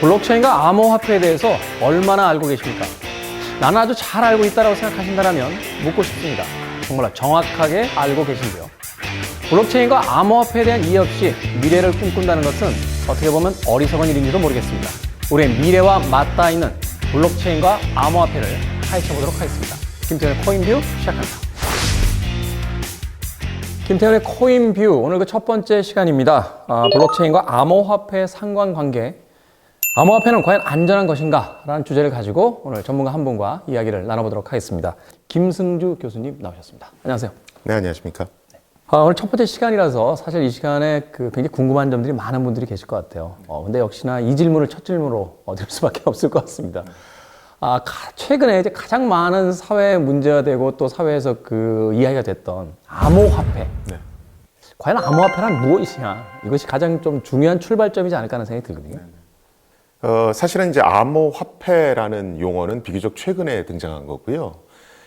블록체인과 암호화폐에 대해서 얼마나 알고 계십니까? 나는 아주 잘 알고 있다고 생각하신다면 묻고 싶습니다. 정말 정확하게 알고 계신지요? 블록체인과 암호화폐에 대한 이해 없이 미래를 꿈꾼다는 것은 어떻게 보면 어리석은 일인지도 모르겠습니다. 우리의 미래와 맞닿아 있는 블록체인과 암호화폐를 파헤쳐보도록 하겠습니다. 김태현의 코인뷰 시작합니다. 김태현의 코인뷰, 오늘 그 첫 번째 시간입니다. 블록체인과 암호화폐의 상관관계, 암호화폐는 과연 안전한 것인가? 라는 주제를 가지고 오늘 전문가 한 분과 이야기를 나눠보도록 하겠습니다. 김승주 교수님 나오셨습니다. 안녕하세요. 네, 안녕하십니까. 오늘 첫 번째 시간이라서 사실 이 시간에 굉장히 궁금한 점들이 많은 분들이 계실 것 같아요. 근데 역시나 이 질문을 첫 질문으로 드릴 수밖에 없을 것 같습니다. 최근에 이제 가장 많은 사회 문제가 되고 또 사회에서 이야기가 됐던 암호화폐. 네. 과연 암호화폐란 무엇이냐? 이것이 가장 좀 중요한 출발점이지 않을까 하는 생각이 들거든요. 사실은 이제 암호화폐라는 용어는 비교적 최근에 등장한 거고요.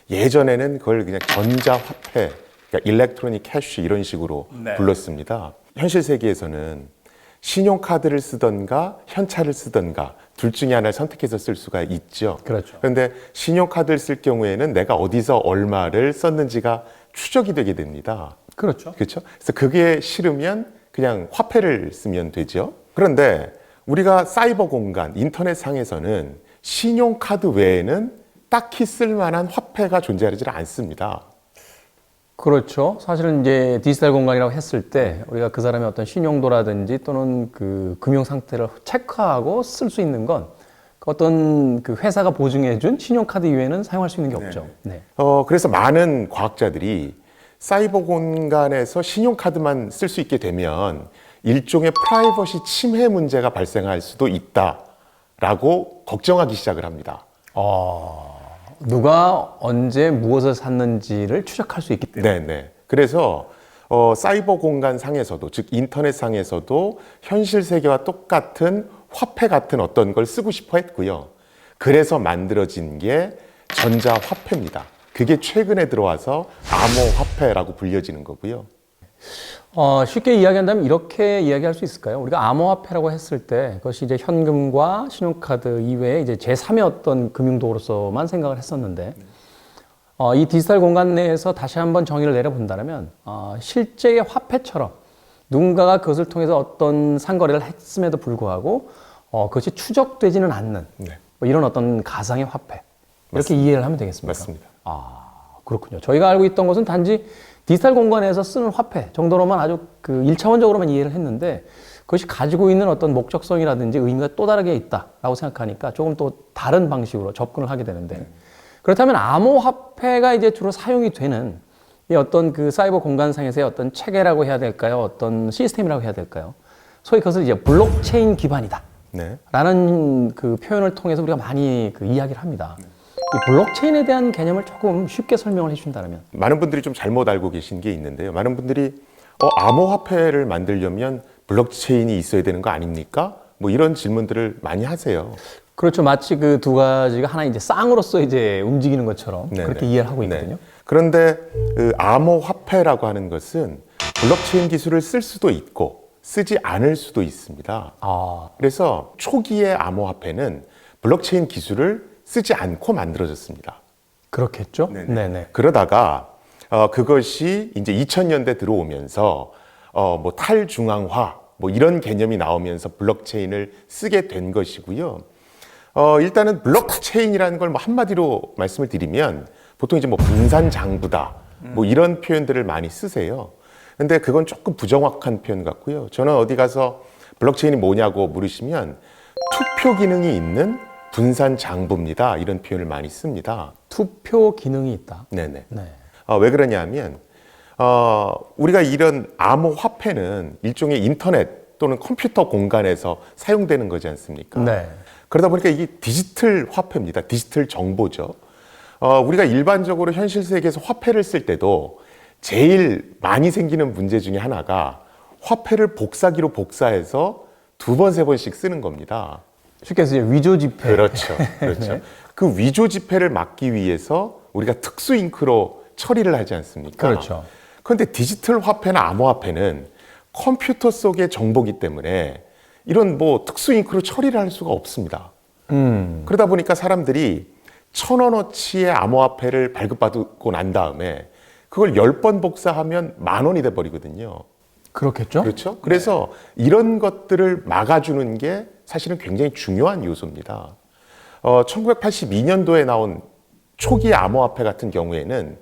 예전에는 그걸 그냥 전자화폐, 그러니까 일렉트로닉 캐시 이런 식으로 불렀습니다. 현실 세계에서는 신용카드를 쓰던가 현찰을 쓰던가 둘 중에 하나를 선택해서 쓸 수가 있죠. 그렇죠. 그런데 신용카드를 쓸 경우에는 내가 어디서 얼마를 썼는지가 추적이 되게 됩니다. 그렇죠. 그렇죠. 그래서 그게 싫으면 그냥 화폐를 쓰면 되죠. 그런데 우리가 사이버 공간, 인터넷 상에서는 신용카드 외에는 딱히 쓸만한 화폐가 존재하지 않습니다. 그렇죠. 사실은 이제 디지털 공간이라고 했을 때 우리가 그 사람의 어떤 신용도라든지 또는 금융 상태를 체크하고 쓸 수 있는 건 어떤 회사가 보증해준 신용카드 이외에는 사용할 수 있는 게 없죠. 네. 그래서 많은 과학자들이 사이버 공간에서 신용카드만 쓸 수 있게 되면 일종의 프라이버시 침해 문제가 발생할 수도 있다라고 걱정하기 시작을 합니다. 누가 언제 무엇을 샀는지를 추적할 수 있기 때문에. 네네. 그래서 사이버 공간 상에서도, 즉 인터넷 상에서도 현실 세계와 똑같은 화폐 같은 어떤 걸 쓰고 싶어 했고요. 그래서 만들어진 게 전자화폐입니다. 그게 최근에 들어와서 암호화폐라고 불려지는 거고요. 쉽게 이야기한다면 이렇게 이야기할 수 있을까요? 우리가 암호화폐라고 했을 때 그것이 이제 현금과 신용카드 이외에 이제 제3의 어떤 금융도구로서만 생각을 했었는데, 이 디지털 공간 내에서 다시 한번 정의를 내려본다면, 실제의 화폐처럼 누군가가 그것을 통해서 어떤 상거래를 했음에도 불구하고, 그것이 추적되지는 않는 뭐 이런 어떤 가상의 화폐. 이렇게 맞습니다. 이해를 하면 되겠습니까? 맞습니다. 그렇군요. 저희가 알고 있던 것은 단지 디지털 공간에서 쓰는 화폐 정도로만 아주 1차원적으로만 이해를 했는데 그것이 가지고 있는 어떤 목적성이라든지 의미가 또 다르게 있다라고 생각하니까 조금 또 다른 방식으로 접근을 하게 되는데, 그렇다면 암호화폐가 이제 주로 사용이 되는 이 어떤 사이버 공간상에서의 어떤 체계라고 해야 될까요? 어떤 시스템이라고 해야 될까요? 소위 그것을 이제 블록체인 기반이다. 네. 라는 표현을 통해서 우리가 많이 이야기를 합니다. 이 블록체인에 대한 개념을 조금 쉽게 설명을 해준다면? 많은 분들이 좀 잘못 알고 계신 게 있는데요. 많은 분들이 암호화폐를 만들려면 블록체인이 있어야 되는 거 아닙니까? 뭐 이런 질문들을 많이 하세요. 그렇죠. 마치 두 가지가 하나 이제 쌍으로서 이제 움직이는 것처럼 네네. 그렇게 이해를 하고 있거든요. 네. 그런데 암호화폐라고 하는 것은 블록체인 기술을 쓸 수도 있고 쓰지 않을 수도 있습니다. 그래서 초기의 암호화폐는 블록체인 기술을 쓰지 않고 만들어졌습니다. 그렇겠죠? 네네. 그러다가 그것이 이제 2000년대 들어오면서 뭐 탈중앙화 뭐 이런 개념이 나오면서 블록체인을 쓰게 된 것이고요. 일단은 블록체인이라는 걸 뭐 한마디로 말씀을 드리면 보통 이제 뭐 분산장부다 뭐 이런 표현들을 많이 쓰세요. 근데 그건 조금 부정확한 표현 같고요. 저는 어디 가서 블록체인이 뭐냐고 물으시면 투표 기능이 있는 분산 장부입니다. 이런 표현을 많이 씁니다. 투표 기능이 있다. 네네. 네. 왜 그러냐면 우리가 이런 암호화폐는 일종의 인터넷 또는 컴퓨터 공간에서 사용되는 거지 않습니까? 네. 그러다 보니까 이게 디지털 화폐입니다. 디지털 정보죠. 우리가 일반적으로 현실 세계에서 화폐를 쓸 때도 제일 많이 생기는 문제 중에 하나가 화폐를 복사기로 복사해서 2번, 3번씩 쓰는 겁니다. 쉽게 해서 위조 지폐. 그렇죠. 그렇죠. 네. 그 위조 지폐를 막기 위해서 우리가 특수 잉크로 처리를 하지 않습니까? 그렇죠. 그런데 디지털 화폐나 암호화폐는 컴퓨터 속의 정보기 때문에 이런 뭐 특수 잉크로 처리를 할 수가 없습니다. 그러다 보니까 사람들이 1,000원어치의 암호화폐를 발급받고 난 다음에 그걸 10번 복사하면 10,000원이 돼버리거든요. 그렇겠죠? 그렇죠? 그래서 이런 것들을 막아주는 게 사실은 굉장히 중요한 요소입니다. 1982년도에 나온 초기 암호화폐 같은 경우에는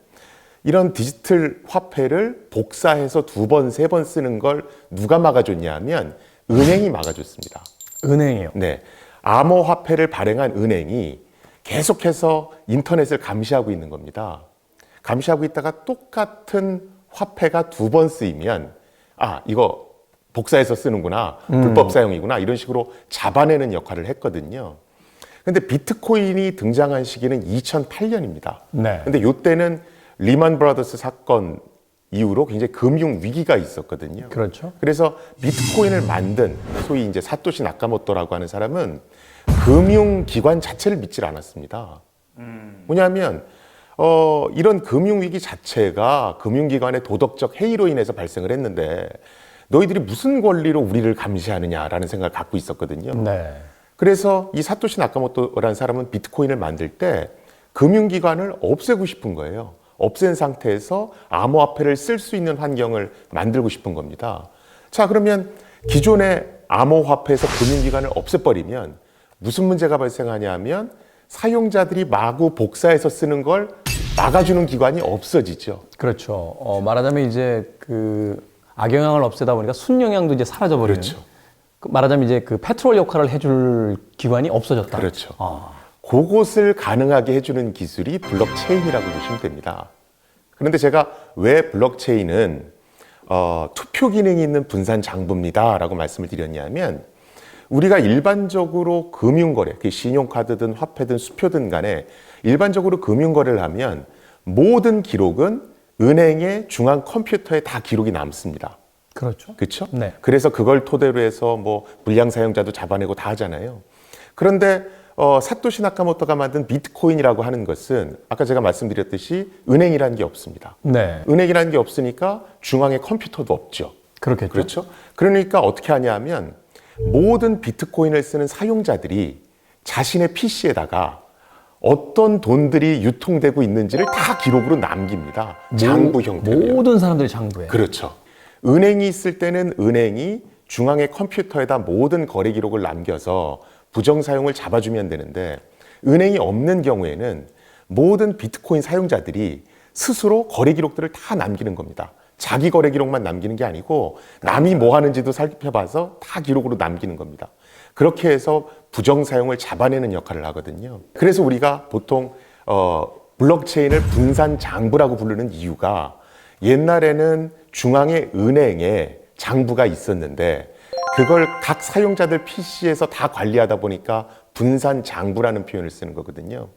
이런 디지털 화폐를 복사해서 2번, 3번 쓰는 걸 누가 막아줬냐 하면 은행이 막아줬습니다. 은행이요. 네. 암호화폐를 발행한 은행이 계속해서 인터넷을 감시하고 있는 겁니다. 감시하고 있다가 똑같은 화폐가 2번 쓰이면 이거 복사해서 쓰는구나, 불법 사용이구나 이런 식으로 잡아내는 역할을 했거든요. 근데 비트코인이 등장한 시기는 2008년입니다. 네. 근데 이때는 리먼 브라더스 사건 이후로 굉장히 금융 위기가 있었거든요. 그렇죠. 그래서 비트코인을 만든 소위 이제 사토시 나카모토라고 하는 사람은 금융기관 자체를 믿질 않았습니다. 뭐냐면 이런 금융위기 자체가 금융기관의 도덕적 해이로 인해서 발생을 했는데 너희들이 무슨 권리로 우리를 감시하느냐라는 생각을 갖고 있었거든요. 네. 그래서 이 사토시 나카모토라는 사람은 비트코인을 만들 때 금융기관을 없애고 싶은 거예요. 없앤 상태에서 암호화폐를 쓸 수 있는 환경을 만들고 싶은 겁니다. 자, 그러면 기존의 암호화폐에서 금융기관을 없애버리면 무슨 문제가 발생하냐면 사용자들이 마구 복사해서 쓰는 걸 막아주는 기관이 없어지죠. 그렇죠. 말하자면 이제 그 악영향을 없애다 보니까 순영향도 이제 사라져버리는. 그렇죠. 말하자면 이제 그 페트롤 역할을 해줄 기관이 없어졌다. 그렇죠. 그것을 가능하게 해주는 기술이 블록체인이라고 보시면 됩니다. 그런데 제가 왜 블록체인은 투표 기능이 있는 분산 장부입니다라고 말씀을 드렸냐면 우리가 일반적으로 금융거래, 신용카드든 화폐든 수표든 간에 일반적으로 금융거래를 하면 모든 기록은 은행의 중앙 컴퓨터에 다 기록이 남습니다. 그렇죠. 그렇죠? 네. 그래서 그걸 토대로 해서 뭐 불량 사용자도 잡아내고 다 하잖아요. 그런데 사토시 나카모토가 만든 비트코인이라고 하는 것은 아까 제가 말씀드렸듯이 은행이라는 게 없습니다. 네. 은행이라는 게 없으니까 중앙에 컴퓨터도 없죠. 그렇겠죠. 그렇죠? 그러니까 어떻게 하냐면 모든 비트코인을 쓰는 사용자들이 자신의 PC에다가 어떤 돈들이 유통되고 있는지를 다 기록으로 남깁니다. 장부 형태로요. 모든 사람들이 장부에. 그렇죠. 은행이 있을 때는 은행이 중앙의 컴퓨터에다 모든 거래 기록을 남겨서 부정 사용을 잡아주면 되는데 은행이 없는 경우에는 모든 비트코인 사용자들이 스스로 거래 기록들을 다 남기는 겁니다. 자기 거래 기록만 남기는 게 아니고 남이 뭐 하는지도 살펴봐서 다 기록으로 남기는 겁니다. 그렇게 해서 부정 사용을 잡아내는 역할을 하거든요. 그래서 우리가 보통 블록체인을 분산 장부라고 부르는 이유가 옛날에는 중앙의 은행에 장부가 있었는데 그걸 각 사용자들 PC에서 다 관리하다 보니까 분산 장부라는 표현을 쓰는 거거든요.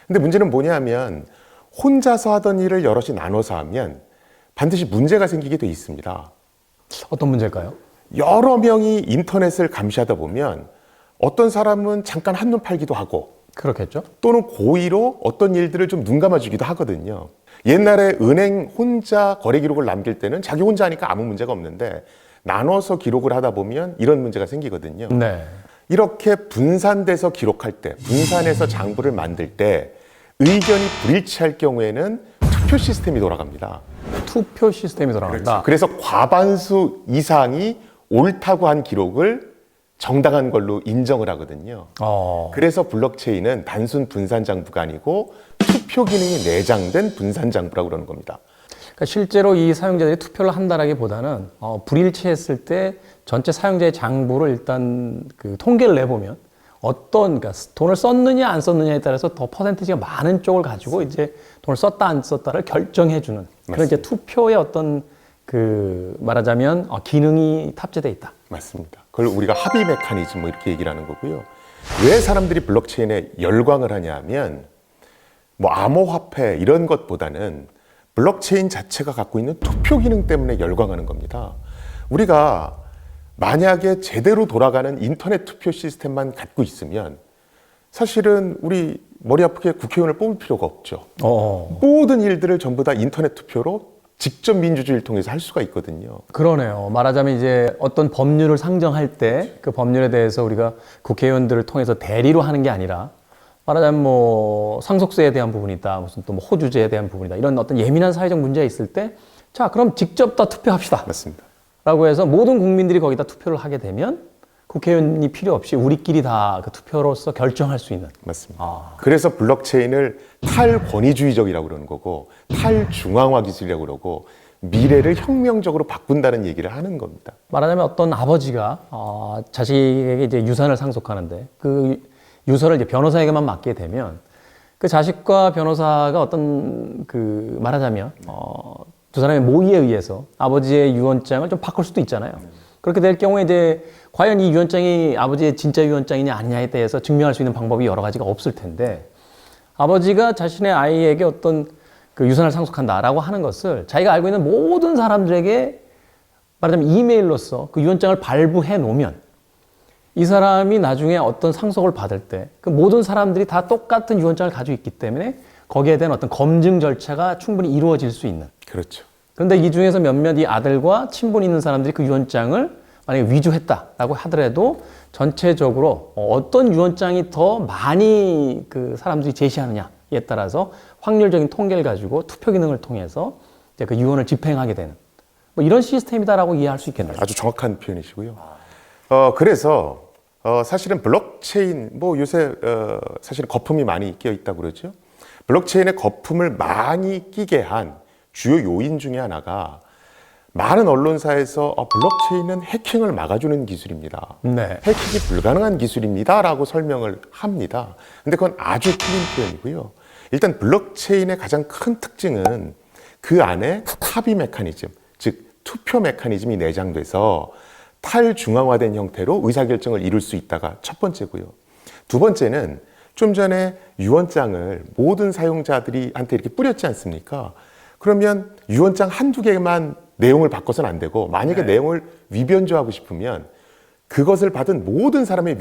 근데 문제는 뭐냐면 혼자서 하던 일을 여럿이 나눠서 하면 반드시 문제가 생기게 돼 있습니다. 어떤 문제일까요? 여러 명이 인터넷을 감시하다 보면 어떤 사람은 잠깐 한눈 팔기도 하고 그렇겠죠. 또는 고의로 어떤 일들을 좀 눈 감아주기도 하거든요. 옛날에 은행 혼자 거래 기록을 남길 때는 자기 혼자 하니까 아무 문제가 없는데 나눠서 기록을 하다 보면 이런 문제가 생기거든요. 네. 이렇게 분산돼서 기록할 때, 분산해서 장부를 만들 때 의견이 불일치할 경우에는 투표 시스템이 돌아갑니다. 투표 시스템이 돌아간다. 그래서 과반수 이상이 옳다고 한 기록을 정당한 걸로 인정을 하거든요. 그래서 블록체인은 단순 분산 장부가 아니고 투표 기능이 내장된 분산 장부라고 그러는 겁니다. 그러니까 실제로 이 사용자들이 투표를 한다라기보다는 불일치했을 때 전체 사용자의 장부를 일단 그 통계를 내보면 그러니까 돈을 썼느냐 안 썼느냐에 따라서 더 퍼센티지가 많은 쪽을 가지고 이제 돈을 썼다 안 썼다를 결정해주는 그런 이제 투표의 어떤 그 말하자면 기능이 탑재돼 있다. 맞습니다. 그걸 우리가 합의 메커니즘 뭐 이렇게 얘기를 하는 거고요. 왜 사람들이 블록체인에 열광을 하냐면 뭐 암호화폐 이런 것보다는 블록체인 자체가 갖고 있는 투표 기능 때문에 열광하는 겁니다. 우리가 만약에 제대로 돌아가는 인터넷 투표 시스템만 갖고 있으면 사실은 우리 머리 아프게 국회의원을 뽑을 필요가 없죠. 모든 일들을 전부 다 인터넷 투표로 직접 민주주의를 통해서 할 수가 있거든요. 그러네요. 말하자면 이제 어떤 법률을 상정할 때 그 법률에 대해서 우리가 국회의원들을 통해서 대리로 하는 게 아니라 말하자면 뭐 상속세에 대한 부분이다, 무슨 또 뭐 호주제에 대한 부분이다, 이런 어떤 예민한 사회적 문제가 있을 때 자, 그럼 직접 다 투표합시다. 맞습니다. 라고 해서 모든 국민들이 거기다 투표를 하게 되면 국회의원이 필요 없이 우리끼리 다 그 투표로서 결정할 수 있는. 맞습니다. 그래서 블록체인을 탈권위주의적이라고 그러는 거고 탈중앙화 기술이라고 그러고 미래를 혁명적으로 바꾼다는 얘기를 하는 겁니다. 말하자면 어떤 아버지가 자식에게 이제 유산을 상속하는데 그 유서를 이제 변호사에게만 맡게 되면 그 자식과 변호사가 어떤 그 말하자면 두 사람의 모의에 의해서 아버지의 유언장을 좀 바꿀 수도 있잖아요. 그렇게 될 경우에 이제 과연 이 유언장이 아버지의 진짜 유언장이냐 아니냐에 대해서 증명할 수 있는 방법이 여러 가지가 없을 텐데 아버지가 자신의 아이에게 어떤 그 유산을 상속한다라고 하는 것을 자기가 알고 있는 모든 사람들에게 말하자면 이메일로서 그 유언장을 발부해 놓으면 이 사람이 나중에 어떤 상속을 받을 때 그 모든 사람들이 다 똑같은 유언장을 가지고 있기 때문에 거기에 대한 어떤 검증 절차가 충분히 이루어질 수 있는. 그렇죠. 그런데 이 중에서 몇몇 이 아들과 친분이 있는 사람들이 그 유언장을 만약에 위조했다라고 하더라도 전체적으로 어떤 유언장이 더 많이 그 사람들이 제시하느냐에 따라서 확률적인 통계를 가지고 투표 기능을 통해서 이제 그 유언을 집행하게 되는 뭐 이런 시스템이다라고 이해할 수 있겠네요. 아주 정확한 표현이시고요. 그래서 사실은 블록체인 뭐 요새 사실은 거품이 많이 끼어 있다고 그러죠. 블록체인에 거품을 많이 끼게 한 주요 요인 중에 하나가 많은 언론사에서 블록체인은 해킹을 막아주는 기술입니다. 네. 해킹이 불가능한 기술입니다. 라고 설명을 합니다. 근데 그건 아주 틀린 표현이고요. 일단 블록체인의 가장 큰 특징은 그 안에 합의 메커니즘, 즉 투표 메커니즘이 내장돼서 탈중앙화된 형태로 의사결정을 이룰 수 있다가 첫 번째고요. 두 번째는 좀 전에 유언장을 모든 사용자들이 한테 이렇게 뿌렸지 않습니까? 그러면 유언장 한두 개만 내용을 바꿔서는 안 되고 만약에 내용을 위변조하고 싶으면 그것을 받은 모든 사람의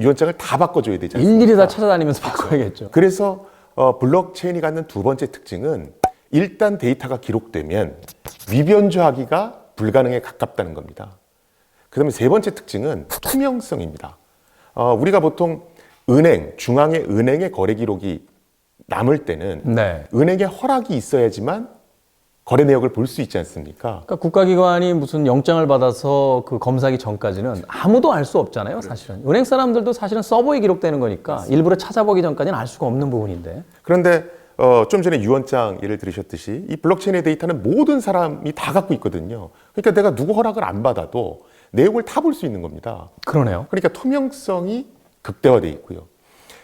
유언장을 다 바꿔줘야 되지 않습니까? 일일이 다 찾아다니면서 바꿔야겠죠. 그래서 블록체인이 갖는 두 번째 특징은 일단 데이터가 기록되면 위변조하기가 불가능에 가깝다는 겁니다. 그 다음에 세 번째 특징은 투명성입니다. 우리가 보통 중앙의 은행의 거래 기록이 남을 때는 네. 은행의 허락이 있어야지만 거래 내역을 볼 수 있지 않습니까? 그러니까 국가기관이 무슨 영장을 받아서 그 검사하기 전까지는 아무도 알 수 없잖아요, 사실은. 은행 사람들도 사실은 서버에 기록되는 거니까 일부러 찾아보기 전까지는 알 수가 없는 부분인데. 그런데 좀 전에 유언장 예를 들으셨듯이 이 블록체인의 데이터는 모든 사람이 다 갖고 있거든요. 그러니까 내가 누구 허락을 안 받아도 내용을 다 볼 수 있는 겁니다. 그러네요. 그러니까 투명성이 극대화되어 있고요.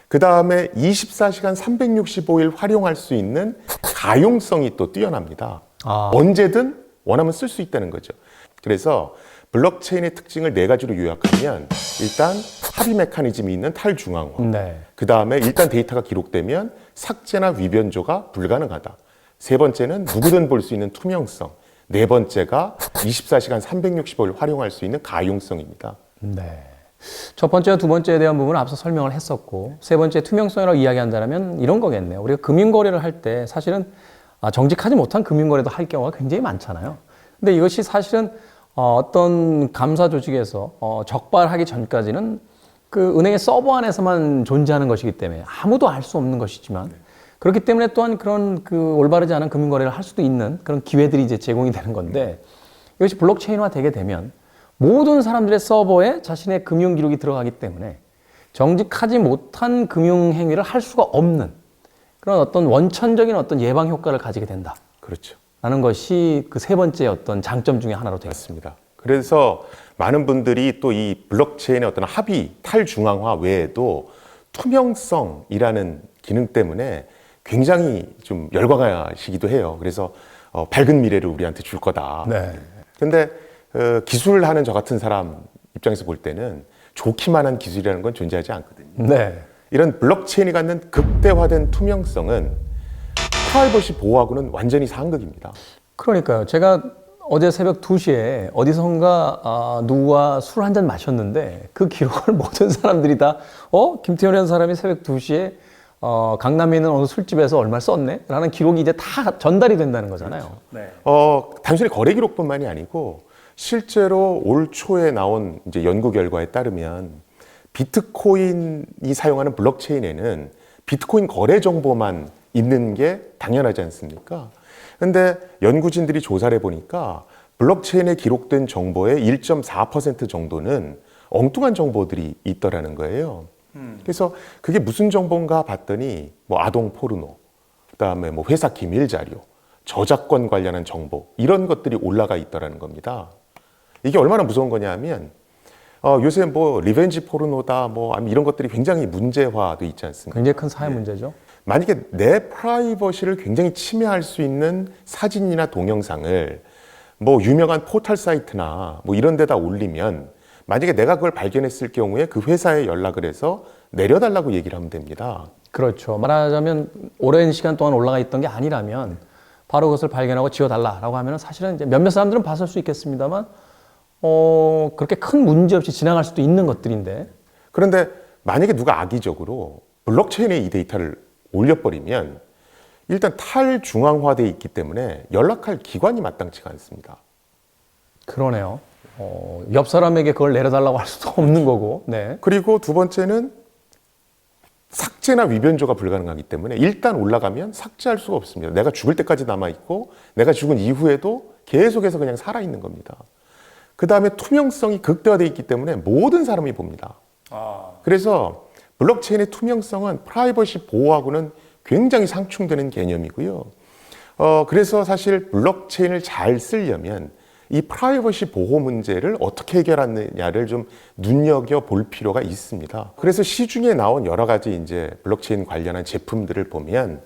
그 다음에 24시간 365일 활용할 수 있는 가용성이 또 뛰어납니다. 언제든 원하면 쓸 수 있다는 거죠. 그래서 블록체인의 특징을 네 가지로 요약하면 일단 합의 메커니즘이 있는 탈중앙화. 네. 그 다음에 일단 데이터가 기록되면 삭제나 위변조가 불가능하다. 세 번째는 누구든 볼 수 있는 투명성. 네 번째가 24시간 365일 활용할 수 있는 가용성입니다. 네. 첫 번째와 두 번째에 대한 부분은 앞서 설명을 했었고 세 번째 투명성이라고 이야기한다면 이런 거겠네요. 우리가 금융거래를 할 때 사실은 정직하지 못한 금융거래도 할 경우가 굉장히 많잖아요. 근데 이것이 사실은 어떤 감사 조직에서 적발하기 전까지는 그 은행의 서버 안에서만 존재하는 것이기 때문에 아무도 알 수 없는 것이지만 그렇기 때문에 또한 그런 그 올바르지 않은 금융거래를 할 수도 있는 그런 기회들이 이제 제공이 되는 건데 이것이 블록체인화 되게 되면 모든 사람들의 서버에 자신의 금융 기록이 들어가기 때문에 정직하지 못한 금융 행위를 할 수가 없는 그런 어떤 원천적인 어떤 예방 효과를 가지게 된다. 그렇죠. 라는 것이 그 세 번째 어떤 장점 중에 하나로 되어 있습니다. 그래서 많은 분들이 또 이 블록체인의 어떤 합의, 탈중앙화 외에도 투명성이라는 기능 때문에 굉장히 좀 열광하시기도 해요. 그래서 밝은 미래를 우리한테 줄 거다. 네. 근데 기술을 하는 저 같은 사람 입장에서 볼 때는 좋기만 한 기술이라는 건 존재하지 않거든요. 네. 이런 블록체인이 갖는 극대화된 투명성은 프라이버시 보호하고는 완전히 상극입니다. 그러니까요. 제가 어제 새벽 2시에 어디선가 누구와 술 한 잔 마셨는데 그 기록을 모든 사람들이 다 김태현이라는 사람이 새벽 2시에 강남에 있는 어느 술집에서 얼마를 썼네? 라는 기록이 이제 다 전달이 된다는 거잖아요. 네. 단순히 거래 기록뿐만이 아니고 실제로 올 초에 나온 이제 연구 결과에 따르면 비트코인이 사용하는 블록체인에는 비트코인 거래 정보만 있는 게 당연하지 않습니까? 근데 연구진들이 조사를 해보니까 블록체인에 기록된 정보의 1.4% 정도는 엉뚱한 정보들이 있더라는 거예요. 그래서 그게 무슨 정보인가 봤더니 뭐 아동 포르노, 그다음에 뭐 회사 기밀 자료, 저작권 관련한 정보 이런 것들이 올라가 있더라는 겁니다. 이게 얼마나 무서운 거냐면 요새 뭐 리벤지 포르노다 뭐 이런 것들이 굉장히 문제화돼 있지 않습니까? 굉장히 큰 사회 문제죠. 만약에 내 프라이버시를 굉장히 침해할 수 있는 사진이나 동영상을 뭐 유명한 포털 사이트나 뭐 이런 데다 올리면 만약에 내가 그걸 발견했을 경우에 그 회사에 연락을 해서 내려달라고 얘기를 하면 됩니다. 그렇죠. 말하자면 오랜 시간 동안 올라가 있던 게 아니라면 바로 그것을 발견하고 지워달라라고 하면 사실은 이제 몇몇 사람들은 봤을 수 있겠습니다만 그렇게 큰 문제 없이 지나갈 수도 있는 것들인데 그런데 만약에 누가 악의적으로 블록체인에 이 데이터를 올려버리면 일단 탈중앙화되어 있기 때문에 연락할 기관이 마땅치가 않습니다. 그러네요. 옆 사람에게 그걸 내려달라고 할 수도 없는 거고. 네. 그리고 두 번째는 삭제나 위변조가 불가능하기 때문에 일단 올라가면 삭제할 수가 없습니다. 내가 죽을 때까지 남아있고 내가 죽은 이후에도 계속해서 그냥 살아있는 겁니다. 그 다음에 투명성이 극대화되어 있기 때문에 모든 사람이 봅니다. 그래서 블록체인의 투명성은 프라이버시 보호하고는 굉장히 상충되는 개념이고요. 그래서 사실 블록체인을 잘 쓰려면 이 프라이버시 보호 문제를 어떻게 해결하느냐를 좀 눈여겨 볼 필요가 있습니다. 그래서 시중에 나온 여러 가지 이제 블록체인 관련한 제품들을 보면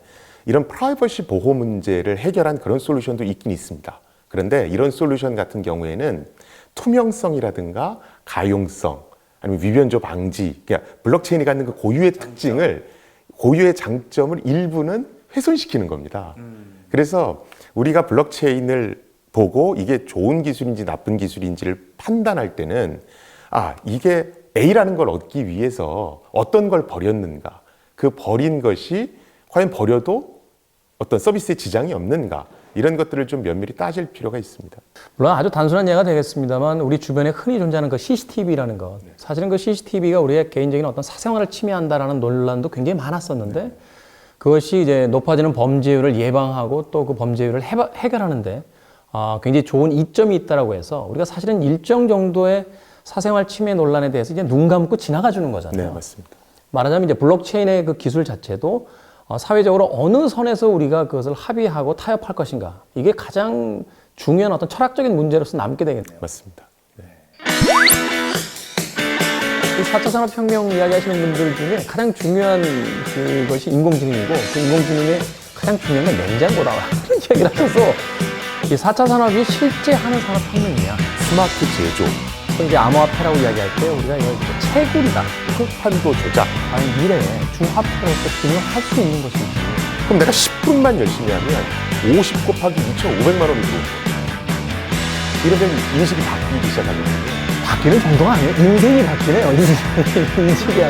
이런 프라이버시 보호 문제를 해결한 그런 솔루션도 있긴 있습니다. 그런데 이런 솔루션 같은 경우에는 투명성이라든가 가용성, 아니면 위변조 방지, 그러니까 블록체인이 갖는 그 고유의 특징을, 고유의 장점을 일부는 훼손시키는 겁니다. 그래서 우리가 블록체인을 보고 이게 좋은 기술인지 나쁜 기술인지를 판단할 때는 이게 A라는 걸 얻기 위해서 어떤 걸 버렸는가, 그 버린 것이 과연 버려도 어떤 서비스에 지장이 없는가, 이런 것들을 좀 면밀히 따질 필요가 있습니다. 물론 아주 단순한 예가 되겠습니다만 우리 주변에 흔히 존재하는 그 CCTV라는 것, 사실은 그 CCTV가 우리의 개인적인 어떤 사생활을 침해한다라는 논란도 굉장히 많았었는데 그것이 이제 높아지는 범죄율을 예방하고 또 그 범죄율을 해결하는데 굉장히 좋은 이점이 있다라고 해서 우리가 사실은 일정 정도의 사생활 침해 논란에 대해서 이제 눈 감고 지나가 주는 거잖아요. 네, 맞습니다. 말하자면 이제 블록체인의 그 기술 자체도 사회적으로 어느 선에서 우리가 그것을 합의하고 타협할 것인가, 이게 가장 중요한 어떤 철학적인 문제로서 남게 되겠네요. 맞습니다. 이 4차 산업혁명 이야기하시는 분들 중에 가장 중요한 그것이 인공지능이고 그 인공지능의 가장 중요한 건 냉장고다 그런 이야기를 하셔서 이 4차 산업이 실제 하는 산업혁명이냐, 스마트 제조, 또 이제 암호화폐라고 이야기할 때 우리가 이걸 채굴이다, 평판도 조작. 아니 미래에 중화폐로서 기능할 수 있는 것인지. 그럼 내가 10분만 열심히 하면 50 곱하기 2,500만 원이 들어오는 거예요. 이러면 인식이 바뀌기 시작하는 거예요. 바뀌는 정도가 아니에요. 인생이 바뀌네요. 인식이